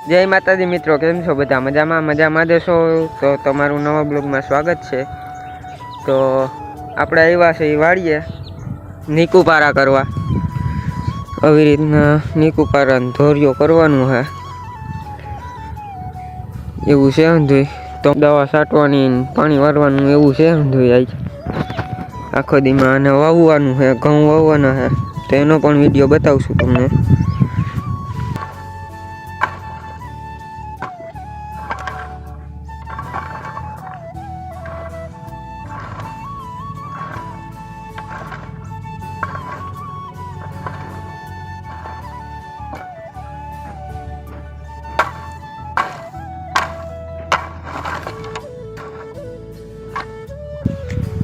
જય માતાજી મિત્રો, કેમ છો બધા? મજામાં દેશો તો તમારું નવા બ્લોગમાં સ્વાગત છે। તો આપણે આવ્યા છે એ વાડીએ નીકુપારા કરવા। આવી રીતના નીકુપારાનો ધોરિયો કરવાનું છે એવું છે અંધુય। તો દવા છાંટવાની પાણી વારવાનું એવું છે અંધુય। આજ આખો દીમાં આને વાવવાનું છે, ઘઉં વાવવાના છે, તો એનો પણ વિડીયો બતાવશું તમને।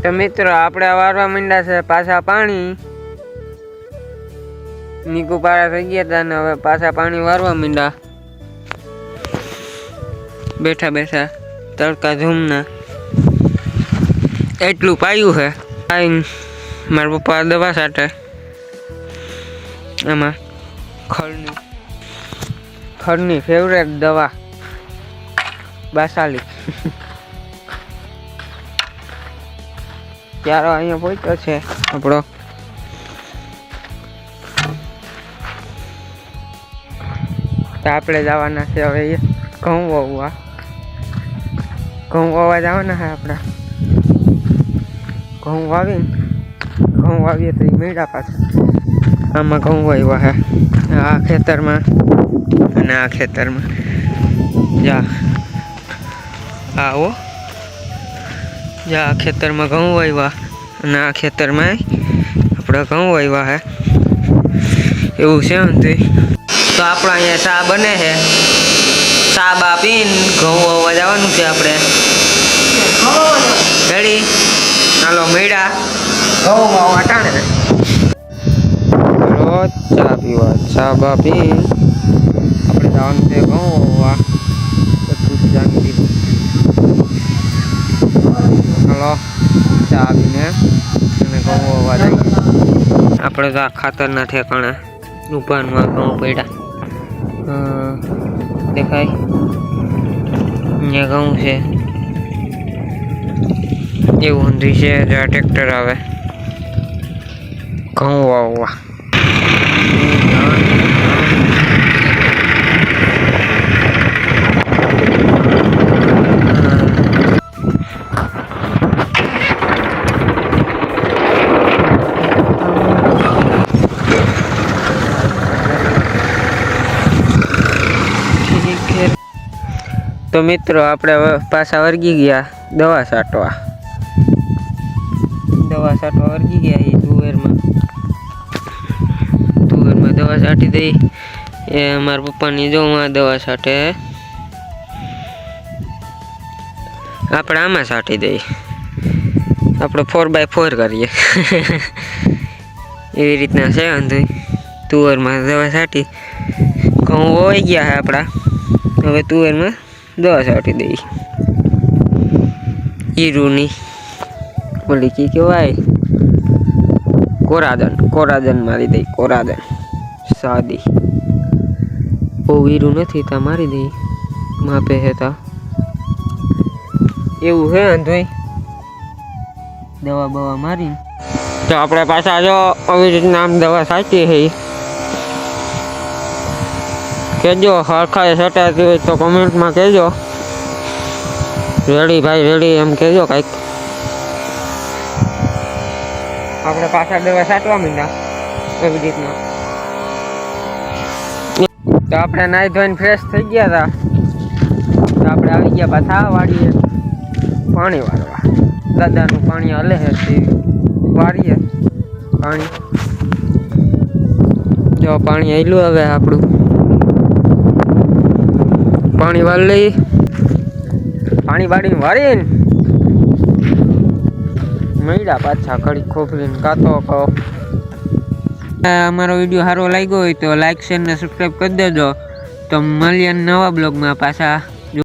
તો મિત્રો આપણે વારવા માંડ્યા છે પાછા પાણી। નીકુપારા થઈ ગયા હતા ને હવે પાછા પાણી વારવા માંડ્યા। બેઠા બેઠા તડકા ધૂમના એટલું પાયું છે। મારા પપ્પા દવા છાંટે આમાં ખડની ફેવરેટ દવા બાસાલી। ત્યારે અહીંયા પહોંચ્યો છે આપણો આપણે જવાના છે હવે ઘઉં વાવવા જવાના છે આપણે। ઘઉં વાવીએ તો એ મેળા પાછા આમાં ઘઉં વાવ્યા છે આ ખેતરમાં અને આ ખેતરમાં। જા આવો જા ખેતરમાં ઘઉં વાવ્યા અને આ ખેતરમાં આપણે ઘઉં વાવ્યા છે એવું છે ને। તો આપણે અહીંયા ચા બને છે, ચા બા પીને ઘઉં વાવવા જવાનું છે આપણે। રેડી હાલો મેળા ઘઉં વાવવા ટાણે ચા પીવા, ચા બા પી આપણે જવાનું છે ઘઉં વાવવા। બધું જાણી દીધું। હાલો ચા પીને અને ઘઉં વાવવા જઈએ આપણે। તો આ ખાતરના ઠેકાણે ઉભાનમાં ઘઉં પડ્યા દેખાય અહીંયા ઘઉં છે એવું ઊંધી છે। જો આ ટ્રેક્ટર આવે ઘઉં વાવવા। તો મિત્રો આપણે પાછા વર્ગી ગયા દવા છાંટવા વર્ગી ગયા એ તુવેરમાં દવા છાંટી દઈ એ મારા પપ્પાની જોમાં દવા છાંટે આપણે આમાં છાંટી દઈએ આપણે 4x4 કરીએ એવી રીતના છે અંધુય। તુવેરમાં દવા છાંટી ઘઉં વવાઈ ગયા છે આપણા, હવે તુવેરમાં દવા છાંટી દઈ હીરુની ઓલી કી કહેવાય કોરાદન મારી દઈ। કોરાદન સાદી બહુ હીરું નથી તા મારી દઈ માપે છે તા એવું છે અંધોય દવા બવા મારી। તો આપણે પાછા જો આવી રીતના આમ દવા છાંટી છે કહેજો હરખાએ છટાતી હોય તો કમેન્ટમાં કહેજો। રેડી ભાઈ રેડી એમ કહેજો કાંઈક। આપણે પાછા દવા છાંટવા માંડ્યા એવી રીતના। તો આપણે નાહી ધોઈને ફ્રેશ થઈ ગયા હતા તો આપણે આવી ગયા પાછા વાડીએ પાણી વાળવા। દાદાનું પાણી હલે છે તે વાળીએ પાણી। જો પાણી આવેલું હવે આપણું પાણી વાળી લઈ પાણી વાળીને વાળીને મળ્યા પાછા ઘડી ખોફરીને કાતો કહો। અમારો વિડીયો સારો લાગ્યો હોય તો લાઈક શેર ને સબસ્ક્રાઈબ કરી દેજો। તો મળીએ નવા બ્લોગમાં પાછા।